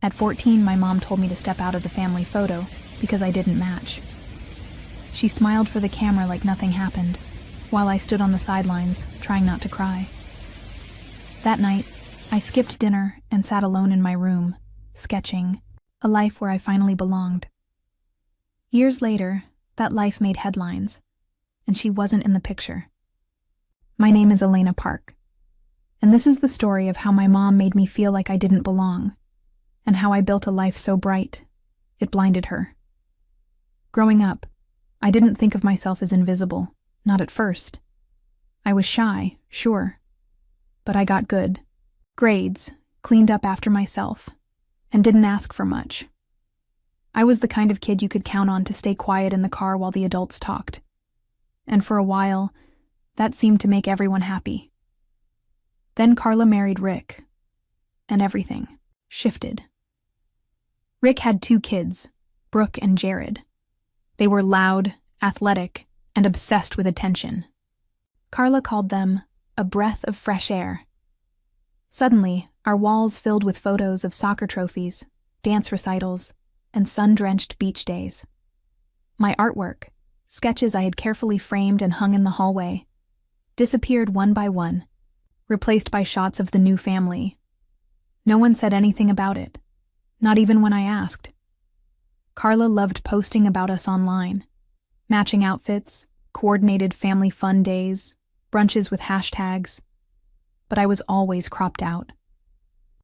At 14, my mom told me to step out of the family photo because I didn't match. She smiled for the camera like nothing happened, while I stood on the sidelines, trying not to cry. That night, I skipped dinner and sat alone in my room, sketching a life where I finally belonged. Years later, that life made headlines, and she wasn't in the picture. My name is Elena Park, and this is the story of how my mom made me feel like I didn't belong, and how I built a life so bright, it blinded her. Growing up, I didn't think of myself as invisible, not at first. I was shy, sure, but I got good grades, cleaned up after myself, and didn't ask for much. I was the kind of kid you could count on to stay quiet in the car while the adults talked. And for a while, that seemed to make everyone happy. Then Carla married Rick, and everything shifted. Rick had 2 kids, Brooke and Jared. They were loud, athletic, and obsessed with attention. Carla called them a breath of fresh air. Suddenly, our walls filled with photos of soccer trophies, dance recitals, and sun-drenched beach days. My artwork, sketches I had carefully framed and hung in the hallway, disappeared one by one, replaced by shots of the new family. No one said anything about it, not even when I asked. Carla loved posting about us online, matching outfits, coordinated family fun days, brunches with hashtags, but I was always cropped out.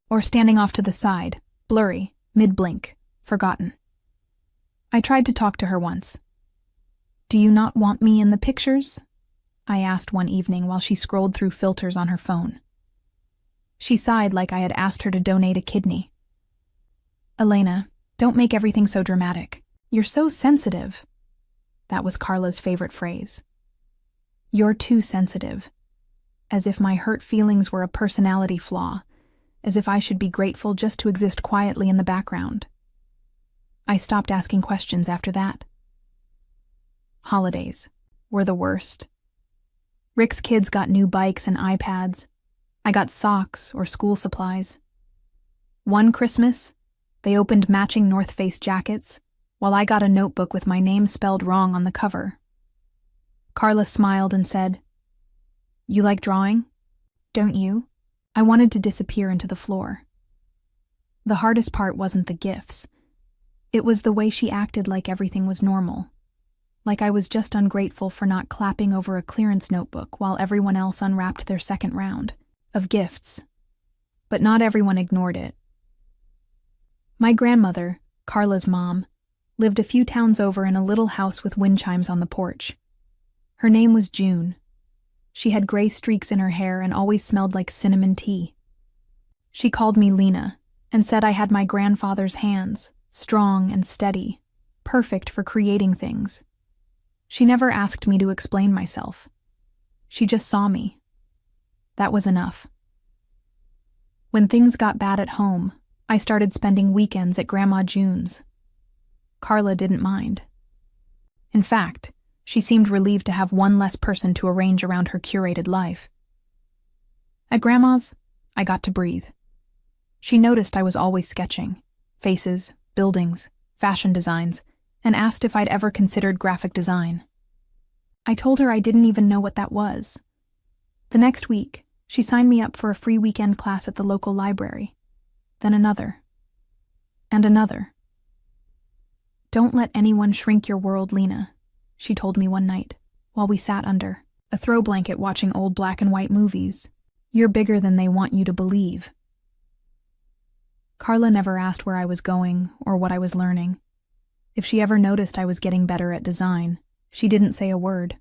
Or standing off to the side, blurry, mid-blink, forgotten. I tried to talk to her once. "Do you not want me in the pictures?" I asked one evening while she scrolled through filters on her phone. She sighed like I had asked her to donate a kidney. "Elena, don't make everything so dramatic. You're so sensitive." That was Carla's favorite phrase. "You're too sensitive." As if my hurt feelings were a personality flaw, as if I should be grateful just to exist quietly in the background. I stopped asking questions after that. Holidays were the worst. Rick's kids got new bikes and iPads. I got socks or school supplies. One Christmas, they opened matching North Face jackets, while I got a notebook with my name spelled wrong on the cover. Carla smiled and said, "You like drawing? Don't you?" I wanted to disappear into the floor. The hardest part wasn't the gifts. It was the way she acted like everything was normal. Like I was just ungrateful for not clapping over a clearance notebook while everyone else unwrapped their second round of gifts. But not everyone ignored it. My grandmother, Carla's mom, lived a few towns over in a little house with wind chimes on the porch. Her name was June. She had gray streaks in her hair and always smelled like cinnamon tea. She called me Lena and said I had my grandfather's hands, strong and steady, perfect for creating things. She never asked me to explain myself. She just saw me. That was enough. When things got bad at home, I started spending weekends at Grandma June's. Carla didn't mind. In fact, she seemed relieved to have one less person to arrange around her curated life. At Grandma's, I got to breathe. She noticed I was always sketching, faces, buildings, fashion designs, and asked if I'd ever considered graphic design. I told her I didn't even know what that was. The next week, she signed me up for a free weekend class at the local library. Then another. And another. "Don't let anyone shrink your world, Lena," she told me one night, while we sat under a throw blanket watching old black and white movies. "You're bigger than they want you to believe." Carla never asked where I was going or what I was learning. If she ever noticed I was getting better at design, she didn't say a word.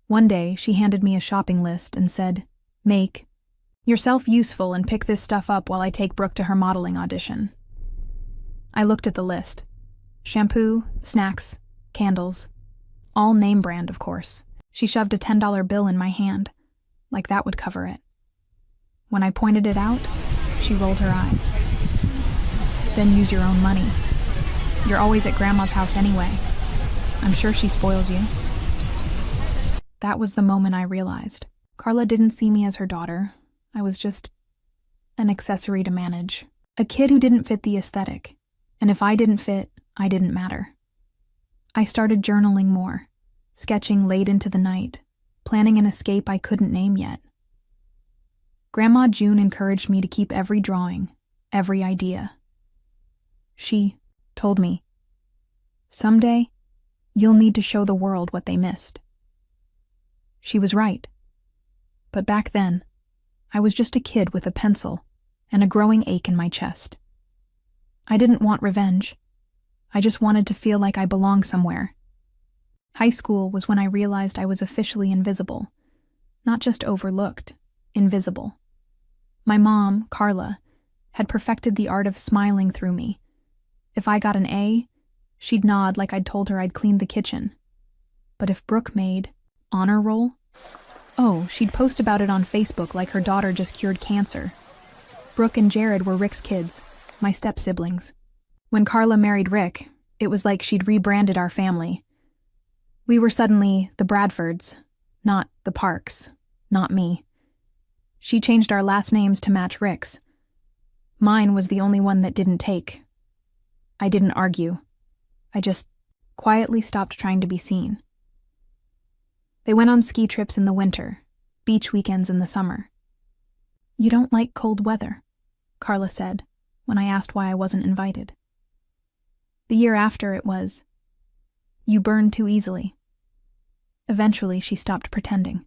One day, she handed me a shopping list and said, "Make yourself useful and pick this stuff up while I take Brooke to her modeling audition." I looked at the list. Shampoo, snacks, candles. All name brand, of course. She shoved a $10 bill in my hand, like that would cover it. When I pointed it out, she rolled her eyes. "Then use your own money. You're always at Grandma's house anyway. I'm sure she spoils you." That was the moment I realized. Carla didn't see me as her daughter. I was just an accessory to manage. A kid who didn't fit the aesthetic, and if I didn't fit, I didn't matter. I started journaling more, sketching late into the night, planning an escape I couldn't name yet. Grandma June encouraged me to keep every drawing, every idea. She told me, "Someday, you'll need to show the world what they missed." She was right. But back then, I was just a kid with a pencil and a growing ache in my chest. I didn't want revenge. I just wanted to feel like I belonged somewhere. High school was when I realized I was officially invisible. Not just overlooked, invisible. My mom, Carla, had perfected the art of smiling through me. If I got an A, she'd nod like I'd told her I'd cleaned the kitchen. But if Brooke made honor roll, oh, she'd post about it on Facebook like her daughter just cured cancer. Brooke and Jared were Rick's kids, my step-siblings. When Carla married Rick, it was like she'd rebranded our family. We were suddenly the Bradfords, not the Parks, not me. She changed our last names to match Rick's. Mine was the only one that didn't take. I didn't argue. I just quietly stopped trying to be seen. They went on ski trips in the winter, beach weekends in the summer. "You don't like cold weather," Carla said, when I asked why I wasn't invited. The year after it was, "You burn too easily." Eventually, she stopped pretending.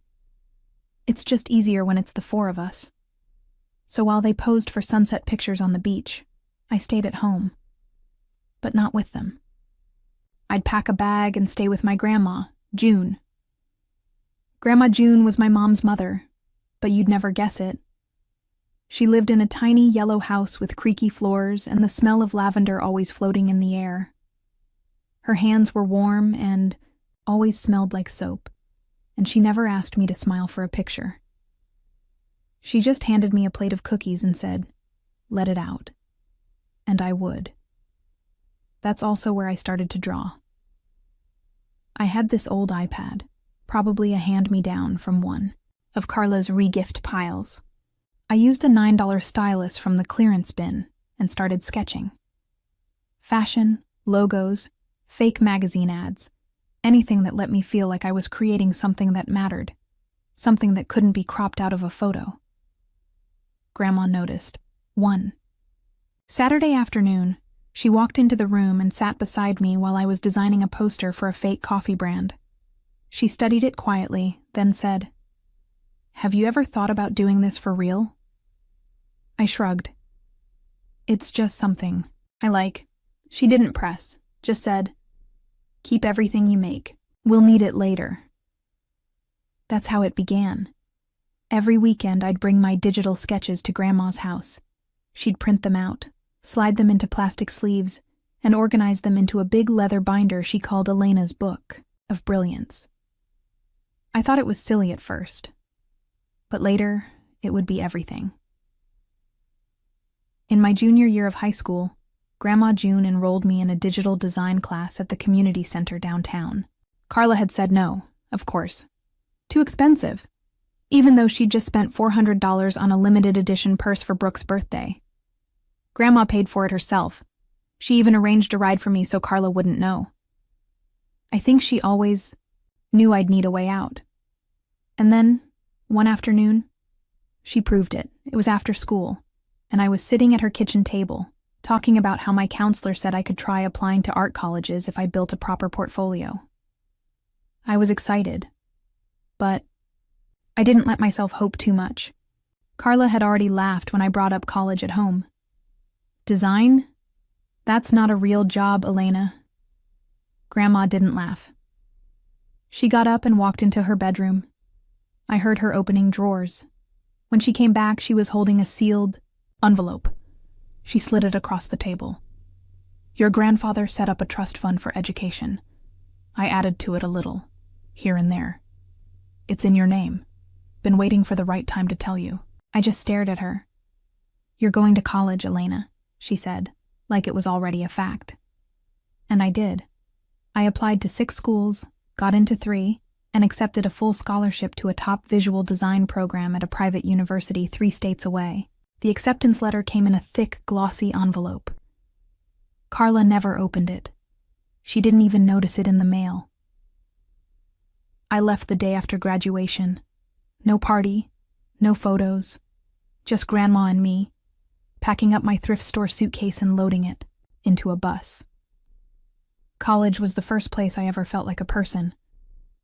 It's just easier when it's the four of us. So while they posed for sunset pictures on the beach, I stayed at home. But not with them. I'd pack a bag and stay with my grandma, June. Grandma June was my mom's mother, but you'd never guess it. She lived in a tiny yellow house with creaky floors and the smell of lavender always floating in the air. Her hands were warm and always smelled like soap, and she never asked me to smile for a picture. She just handed me a plate of cookies and said, "Let it out." And I would. That's also where I started to draw. I had this old iPad, probably a hand-me-down from one of Carla's re-gift piles. I used a $9 stylus from the clearance bin and started sketching. Fashion, logos, fake magazine ads, anything that let me feel like I was creating something that mattered, something that couldn't be cropped out of a photo. Grandma noticed. 1. Saturday afternoon, she walked into the room and sat beside me while I was designing a poster for a fake coffee brand. She studied it quietly, then said, "Have you ever thought about doing this for real?" I shrugged. "It's just something I like." She didn't press, just said, "Keep everything you make. We'll need it later." That's how it began. Every weekend I'd bring my digital sketches to Grandma's house. She'd print them out, slide them into plastic sleeves, and organize them into a big leather binder she called Elena's Book of Brilliance. I thought it was silly at first, but later it would be everything. In my junior year of high school, Grandma June enrolled me in a digital design class at the community center downtown. Carla had said no, of course. Too expensive, even though she'd just spent $400 on a limited edition purse for Brooke's birthday. Grandma paid for it herself. She even arranged a ride for me so Carla wouldn't know. I think she always knew I'd need a way out. And then, one afternoon, she proved it. It was after school, and I was sitting at her kitchen table, talking about how my counselor said I could try applying to art colleges if I built a proper portfolio. I was excited, but I didn't let myself hope too much. Carla had already laughed when I brought up college at home. "Design? That's not a real job, Elena." Grandma didn't laugh. She got up and walked into her bedroom. I heard her opening drawers. When she came back, she was holding a sealed envelope. She slid it across the table. "Your grandfather set up a trust fund for education. I added to it a little, here and there. It's in your name. Been waiting for the right time to tell you." I just stared at her. "You're going to college, Elena," she said, like it was already a fact. And I did. I applied to 6 schools, got into 3, and accepted a full scholarship to a top visual design program at a private university 3 states away. The acceptance letter came in a thick, glossy envelope. Carla never opened it. She didn't even notice it in the mail. I left the day after graduation. No party, no photos, just Grandma and me, packing up my thrift store suitcase and loading it into a bus. College was the first place I ever felt like a person.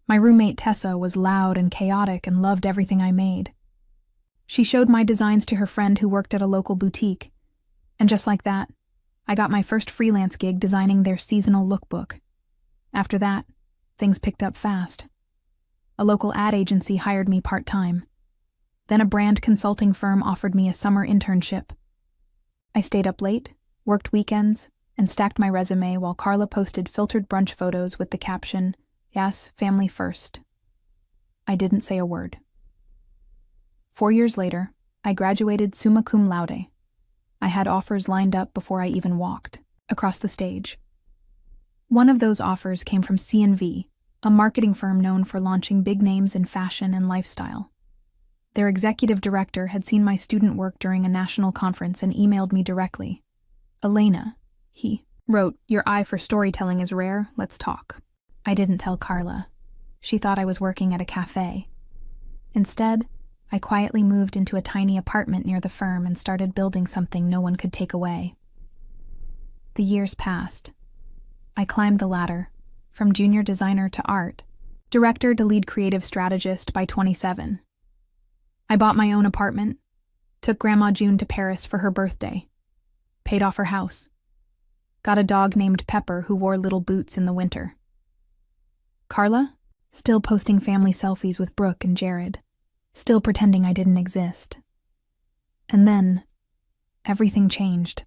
My roommate Tessa was loud and chaotic and loved everything I made. She showed my designs to her friend who worked at a local boutique, and just like that, I got my first freelance gig designing their seasonal lookbook. After that, things picked up fast. A local ad agency hired me part-time. Then a brand consulting firm offered me a summer internship. I stayed up late, worked weekends, and stacked my resume while Carla posted filtered brunch photos with the caption, "Yes, family first." I didn't say a word. 4 years later, I graduated summa cum laude. I had offers lined up before I even walked across the stage. One of those offers came from C&V, a marketing firm known for launching big names in fashion and lifestyle. Their executive director had seen my student work during a national conference and emailed me directly. "Elena," he wrote, "your eye for storytelling is rare, let's talk." I didn't tell Carla. She thought I was working at a cafe. Instead, I quietly moved into a tiny apartment near the firm and started building something no one could take away. The years passed. I climbed the ladder, from junior designer to art, director to lead creative strategist by 27. I bought my own apartment, took Grandma June to Paris for her birthday, paid off her house, got a dog named Pepper who wore little boots in the winter. Carla, still posting family selfies with Brooke and Jared, still pretending I didn't exist. And then, everything changed.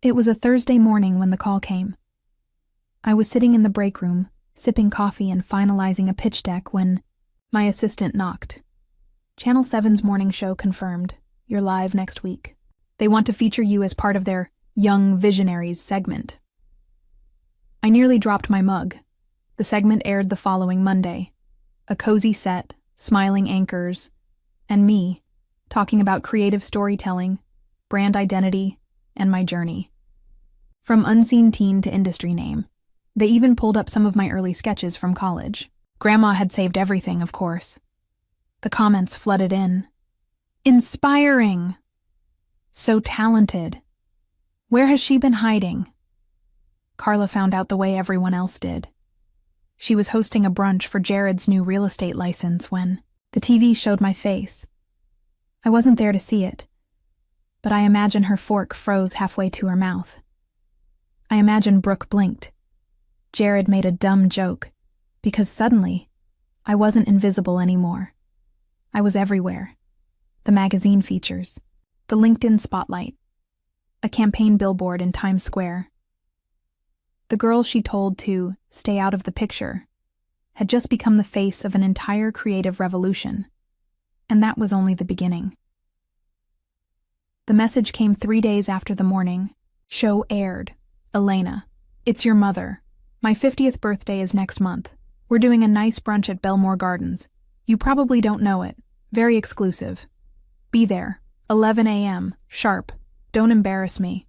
It was a Thursday morning when the call came. I was sitting in the break room, sipping coffee and finalizing a pitch deck when my assistant knocked. Channel 7's morning show confirmed, "You're live next week. They want to feature you as part of their Young Visionaries segment." I nearly dropped my mug. The segment aired the following Monday. A cozy set, smiling anchors, and me, talking about creative storytelling, brand identity, and my journey. From unseen teen to industry name. They even pulled up some of my early sketches from college. Grandma had saved everything, of course. The comments flooded in. "Inspiring! So talented! Where has she been hiding?" Carla found out the way everyone else did. She was hosting a brunch for Jared's new real estate license when the TV showed my face. I wasn't there to see it, but I imagine her fork froze halfway to her mouth. I imagine Brooke blinked. Jared made a dumb joke, because suddenly, I wasn't invisible anymore. I was everywhere. The magazine features, the LinkedIn spotlight, a campaign billboard in Times Square. The girl she told to stay out of the picture had just become the face of an entire creative revolution, and that was only the beginning. The message came 3 days after the morning show aired. "Elena, it's your mother. My 50th birthday is next month. We're doing a nice brunch at Belmore Gardens. You probably don't know it. Very exclusive. Be there, 11 a.m., sharp. Don't embarrass me.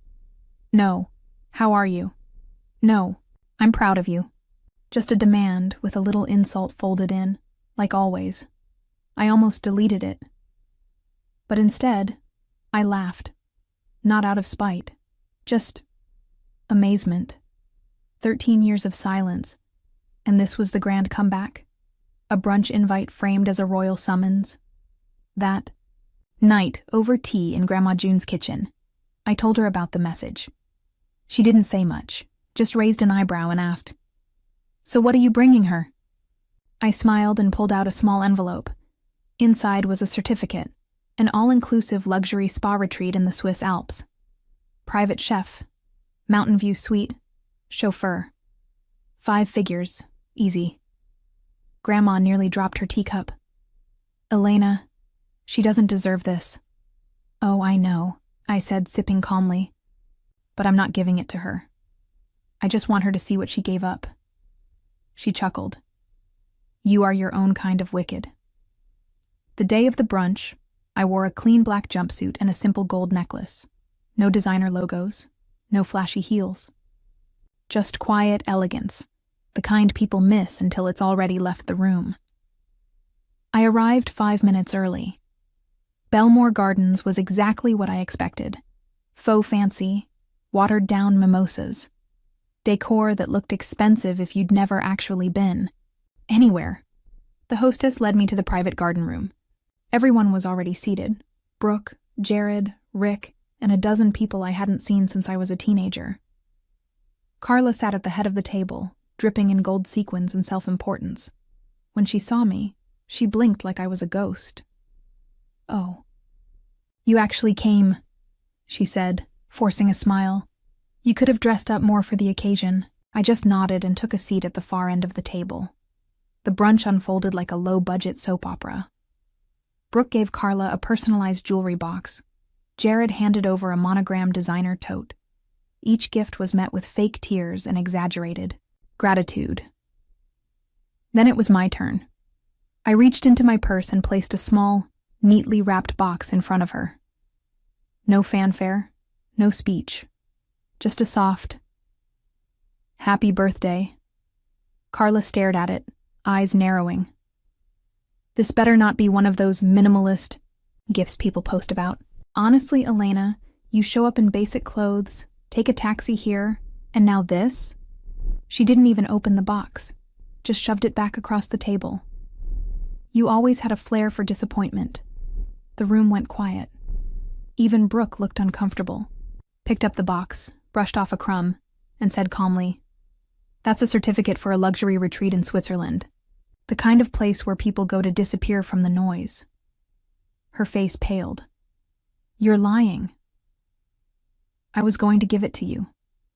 No. How are you? No. I'm proud of you." Just a demand with a little insult folded in, like always. I almost deleted it. But instead, I laughed. Not out of spite. Just amazement. 13 years of silence, and this was the grand comeback. A brunch invite framed as a royal summons. That night, over tea in Grandma June's kitchen, I told her about the message. She didn't say much, just raised an eyebrow and asked, "So what are you bringing her?" I smiled and pulled out a small envelope. Inside was a certificate, an all-inclusive luxury spa retreat in the Swiss Alps. Private chef, mountain view suite, chauffeur. 5 figures, easy. Grandma nearly dropped her teacup. "Elena, she doesn't deserve this." "Oh, I know," I said, sipping calmly. "But I'm not giving it to her. I just want her to see what she gave up." She chuckled. "You are your own kind of wicked." The day of the brunch, I wore a clean black jumpsuit and a simple gold necklace. No designer logos, no flashy heels. Just quiet elegance, the kind people miss until it's already left the room. I arrived 5 minutes early. Belmore Gardens was exactly what I expected. Faux fancy, watered-down mimosas. Decor that looked expensive if you'd never actually been anywhere. The hostess led me to the private garden room. Everyone was already seated. Brooke, Jared, Rick, and a dozen people I hadn't seen since I was a teenager. Carla sat at the head of the table, dripping in gold sequins and self-importance. When she saw me, she blinked like I was a ghost. "Oh. You actually came," she said, forcing a smile. "You could have dressed up more for the occasion." I just nodded and took a seat at the far end of the table. The brunch unfolded like a low-budget soap opera. Brooke gave Carla a personalized jewelry box. Jared handed over a monogrammed designer tote. Each gift was met with fake tears and exaggerated gratitude. Then it was my turn. I reached into my purse and placed a small, neatly wrapped box in front of her. No fanfare, no speech. Just a soft, "Happy birthday." Carla stared at it, eyes narrowing. "This better not be one of those minimalist gifts people post about. Honestly, Elena, you show up in basic clothes, take a taxi here, and now this?" She didn't even open the box, just shoved it back across the table. You always had a flair for disappointment. The room went quiet. Even Brooke looked uncomfortable, picked up the box, brushed off a crumb, and said calmly, "That's a certificate for a luxury retreat in Switzerland. The kind of place where people go to disappear from the noise." Her face paled. "You're lying." "I was going to give it to you,"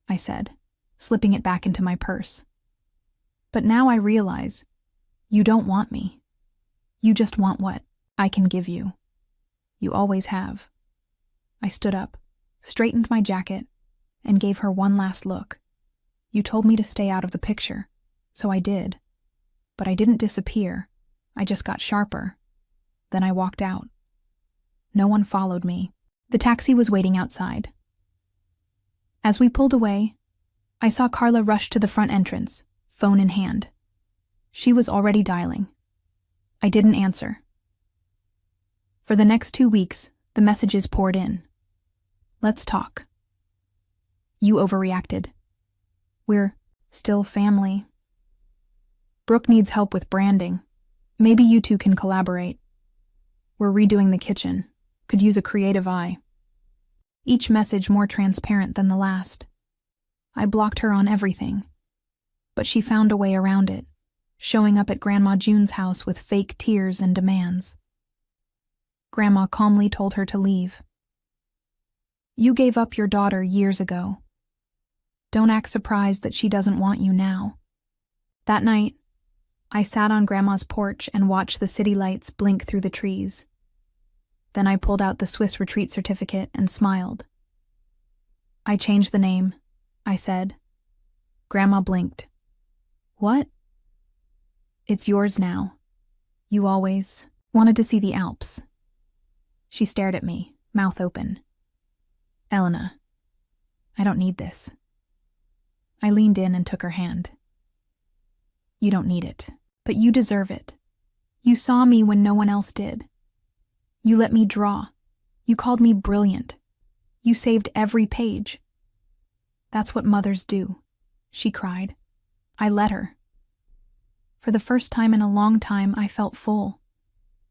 I said, slipping it back into my purse. "But now I realize you don't want me. You just want what I can give you. You always have." I stood up, straightened my jacket, and gave her one last look. "You told me to stay out of the picture, so I did. But I didn't disappear. I just got sharper. Then I walked out. No one followed me. The taxi was waiting outside. As we pulled away, I saw Carla rush to the front entrance, phone in hand. She was already dialing. I didn't answer. For the next 2 weeks, the messages poured in. "Let's talk. You overreacted. We're still family. Brooke needs help with branding. Maybe you two can collaborate. We're redoing the kitchen. Could use a creative eye." Each message more transparent than the last. I blocked her on everything. But she found a way around it, showing up at Grandma June's house with fake tears and demands. Grandma calmly told her to leave. "You gave up your daughter years ago. Don't act surprised that she doesn't want you now." That night, I sat on Grandma's porch and watched the city lights blink through the trees. Then I pulled out the Swiss retreat certificate and smiled. "I changed the name," I said. Grandma blinked. "What?" "It's yours now. You always wanted to see the Alps." She stared at me, mouth open. "Elena, I don't need this." I leaned in and took her hand. "You don't need it, but you deserve it. You saw me when no one else did. You let me draw. You called me brilliant. You saved every page. That's what mothers do," she cried. I let her. For the first time in a long time, I felt full.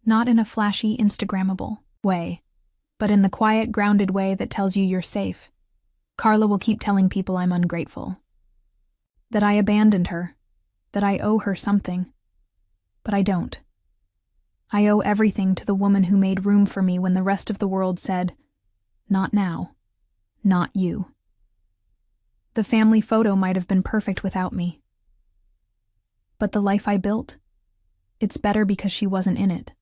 Not in a flashy, Instagrammable way, but in the quiet, grounded way that tells you you're safe. Carla will keep telling people I'm ungrateful. That I abandoned her. That I owe her something. But I don't. I owe everything to the woman who made room for me when the rest of the world said, "Not now. Not you." The family photo might have been perfect without me. But the life I built, it's better because she wasn't in it.